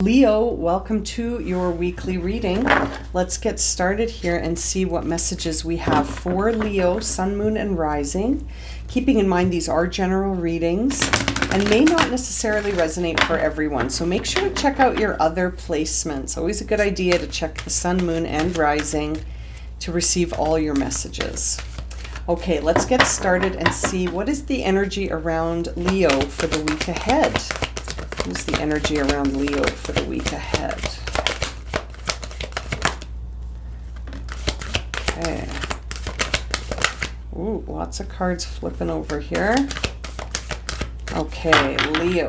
Leo, welcome to your weekly reading. Let's get started here and see what messages we have for Leo, Sun, Moon, and Rising. Keeping in mind these are general readings and may not necessarily resonate for everyone. So make sure to check out your other placements. Always a good idea to check the Sun, Moon, and Rising to receive all your messages. Okay, let's get started and see what is the energy around Leo for the week ahead. What's the energy around Leo for the week ahead? Okay. Ooh, lots of cards flipping over here. Okay, Leo.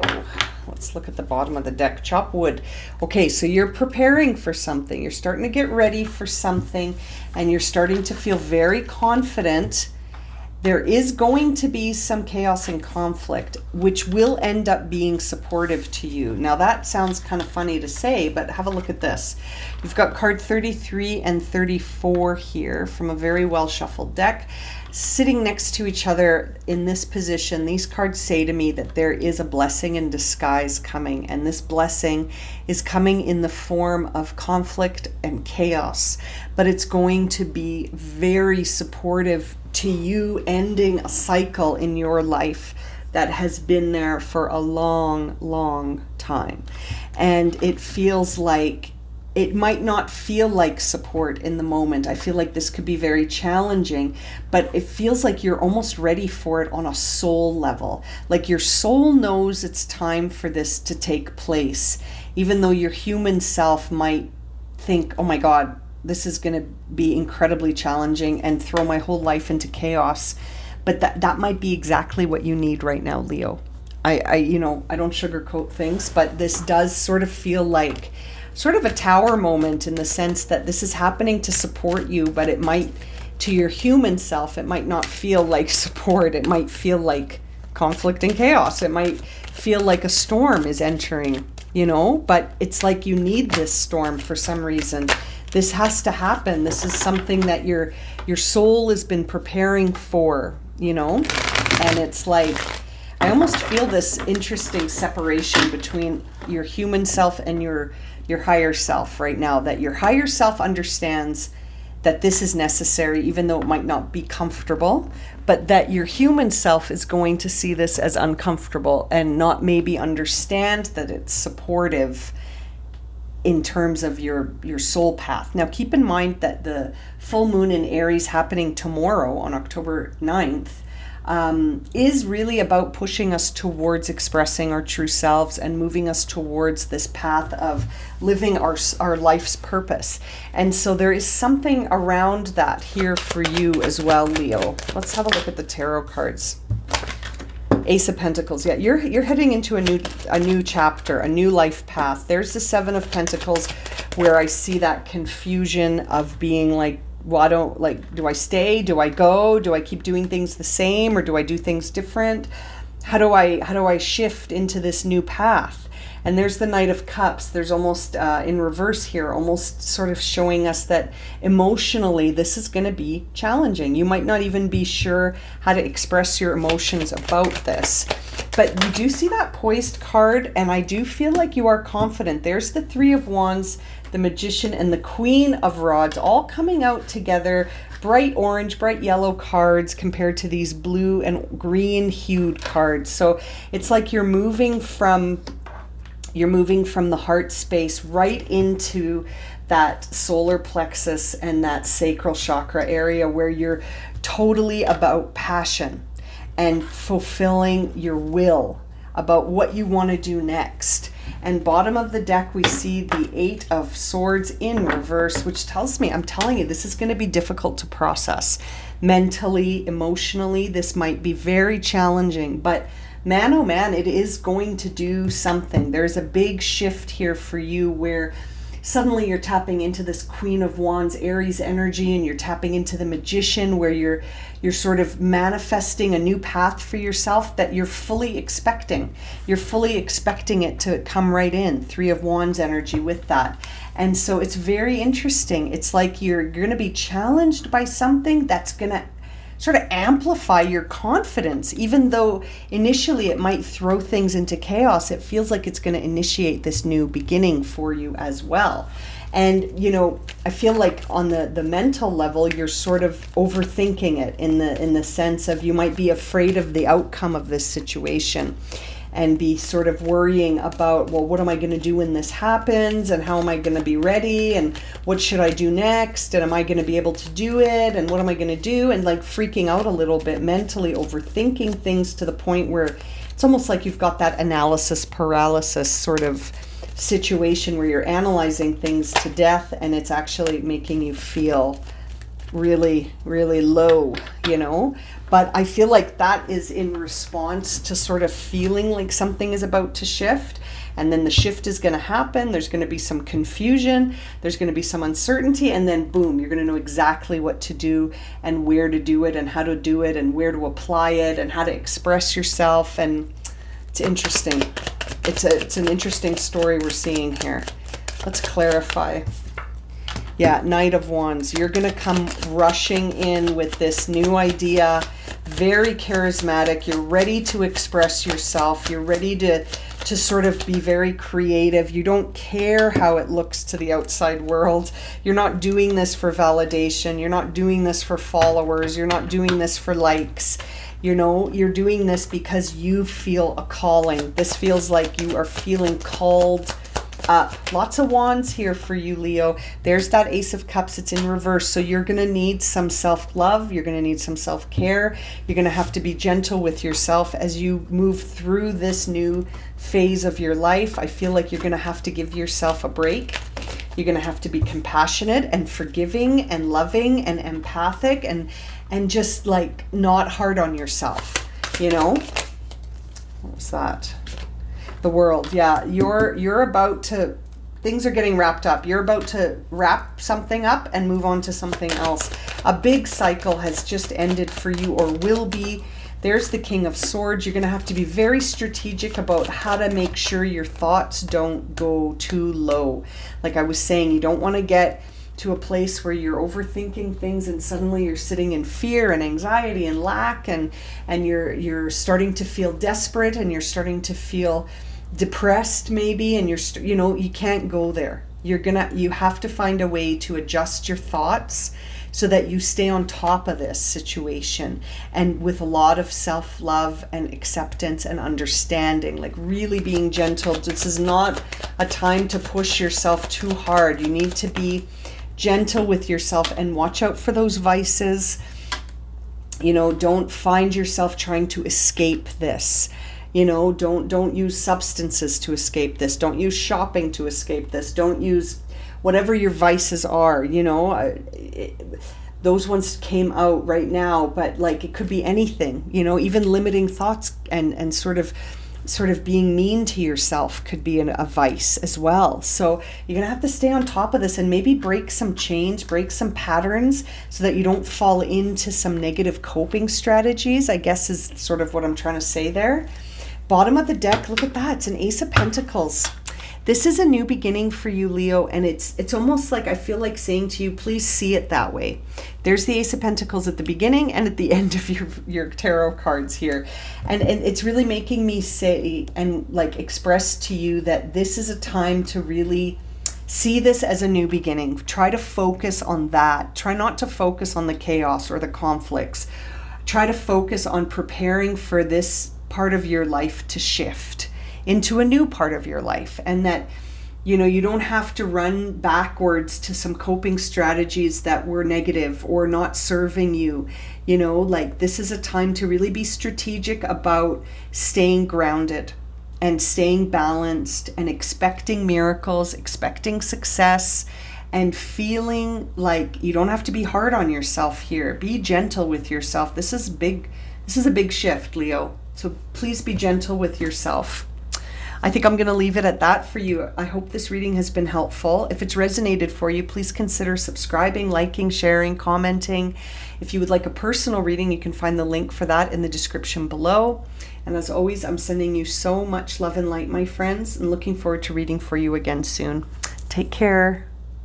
Let's look at the bottom of the deck. Chop wood. Okay, so you're preparing for something. You're starting to get ready for something, and you're starting to feel very confident. There is going to be some chaos and conflict, which will end up being supportive to you. Now that sounds kind of funny to say, but have a look at this. You've got card 33 and 34 here from a very well shuffled deck, sitting next to each other in this position. These cards say to me that there is a blessing in disguise coming, and this blessing is coming in the form of conflict and chaos, but it's going to be very supportive to you ending a cycle in your life that has been there for a long time. And it feels like it might not feel like support in the moment. I feel like this could be very challenging, but it feels like you're almost ready for it on a soul level. Like your soul knows it's time for this to take place, even though your human self might think, oh my God, this is going to be incredibly challenging and throw my whole life into chaos. But that might be exactly what you need right now, Leo. I don't sugarcoat things, but this does sort of feel like sort of a tower moment in the sense that this is happening to support you, but it might, to your human self, it might not feel like support. It might feel like conflict and chaos. It might feel like a storm is entering, but it's like you need this storm for some reason. This has to happen. This is something that your soul has been preparing for, and it's like, I almost feel this interesting separation between your human self and your higher self right now, that your higher self understands that this is necessary, even though it might not be comfortable, but that your human self is going to see this as uncomfortable and not maybe understand that it's supportive in terms of your soul path. Now, keep in mind that the full moon in Aries happening tomorrow on October 9th is really about pushing us towards expressing our true selves and moving us towards this path of living our life's purpose. And so there is something around that here for you as well, Leo. Let's have a look at the tarot cards. Ace of Pentacles. Yeah, you're heading into a new chapter, a new life path. There's the Seven of Pentacles, where I see that confusion of being like, well, do I stay? Do I go? Do I keep doing things the same, or do I do things different? How do I shift into this new path? And there's the Knight of Cups. There's almost in reverse here, almost sort of showing us that emotionally this is going to be challenging. You might not even be sure how to express your emotions about this. But you do see that Poised card, and I do feel like you are confident. There's the Three of Wands, the Magician, and the Queen of Rods all coming out together. Bright orange, bright yellow cards compared to these blue and green hued cards. So it's like you're moving from the heart space right into that solar plexus and that sacral chakra area, where you're totally about passion and fulfilling your will about what you want to do next. And bottom of the deck, we see the Eight of Swords in reverse, which tells me, I'm telling you, this is going to be difficult to process. Mentally, emotionally, this might be very challenging, but man, oh man, it is going to do something. There's a big shift here for you where suddenly you're tapping into this Queen of Wands, Aries energy, and you're tapping into the Magician, where you're sort of manifesting a new path for yourself that you're fully expecting. You're fully expecting it to come right in. Three of Wands energy with that. And so it's very interesting. It's like you're going to be challenged by something that's going to sort of amplify your confidence. Even though initially it might throw things into chaos, it feels like it's going to initiate this new beginning for you as well. And, you know, I feel like on the mental level, you're sort of overthinking it in the sense of you might be afraid of the outcome of this situation and be sort of worrying about, well, what am I going to do when this happens? And how am I going to be ready? And what should I do next? And am I going to be able to do it? And what am I going to do? And like freaking out a little bit, mentally overthinking things to the point where it's almost like you've got that analysis paralysis sort of situation where you're analyzing things to death, and it's actually making you feel really, really low, you know. But I feel like that is in response to sort of feeling like something is about to shift, and then the shift is going to happen. There's going to be some confusion, there's going to be some uncertainty, and then boom, you're going to know exactly what to do and where to do it and how to do it and where to apply it and how to express yourself. And it's interesting. It's an interesting story we're seeing here. Let's clarify. Yeah, Knight of Wands. You're going to come rushing in with this new idea, very charismatic. You're ready to express yourself. You're ready to sort of be very creative. You don't care how it looks to the outside world. You're not doing this for validation. You're not doing this for followers. You're not doing this for likes. You know, you're doing this because you feel a calling. This feels like you are feeling called up. Lots of wands here for you, Leo. There's that Ace of Cups. It's in reverse. So you're going to need some self-love. You're going to need some self-care. You're going to have to be gentle with yourself as you move through this new phase of your life. I feel like you're going to have to give yourself a break. You're going to have to be compassionate and forgiving and loving and empathic and just like not hard on yourself, you know. What was that? The World. Yeah, you're about to, things are getting wrapped up. You're about to wrap something up and move on to something else. A big cycle has just ended for you, or will be. There's the King of Swords. You're going to have to be very strategic about how to make sure your thoughts don't go too low. Like I was saying, you don't want to get to a place where you're overthinking things and suddenly you're sitting in fear and anxiety and lack, and you're starting to feel desperate and you're starting to feel depressed maybe, and you know, you can't go there. You have to find a way to adjust your thoughts so that you stay on top of this situation, and with a lot of self-love and acceptance and understanding, like really being gentle. This is not a time to push yourself too hard. You need to be gentle with yourself and watch out for those vices. You know, don't find yourself trying to escape this. You know, don't use substances to escape this. Don't use shopping to escape this. Don't use whatever your vices are, you know. Those ones came out right now, but like it could be anything, you know, even limiting thoughts and sort of being mean to yourself could be a vice as well. So you're going to have to stay on top of this and maybe break some chains, break some patterns so that you don't fall into some negative coping strategies, I guess is sort of what I'm trying to say there. Bottom of the deck, look at that. It's an Ace of Pentacles. This is a new beginning for you, Leo, and it's almost like I feel like saying to you, please see it that way. There's the Ace of Pentacles at the beginning and at the end of your tarot cards here. And it's really making me say and like express to you that this is a time to really see this as a new beginning. Try to focus on that. Try not to focus on the chaos or the conflicts. Try to focus on preparing for this part of your life to shift into a new part of your life, and that, you know, you don't have to run backwards to some coping strategies that were negative or not serving you. You know, like this is a time to really be strategic about staying grounded and staying balanced and expecting miracles, expecting success, and feeling like you don't have to be hard on yourself here. Be gentle with yourself. This is big. This is a big shift, Leo. So please be gentle with yourself. I think I'm going to leave it at that for you. I hope this reading has been helpful. If it's resonated for you, please consider subscribing, liking, sharing, commenting. If you would like a personal reading, you can find the link for that in the description below. And as always, I'm sending you so much love and light, my friends, and looking forward to reading for you again soon. Take care.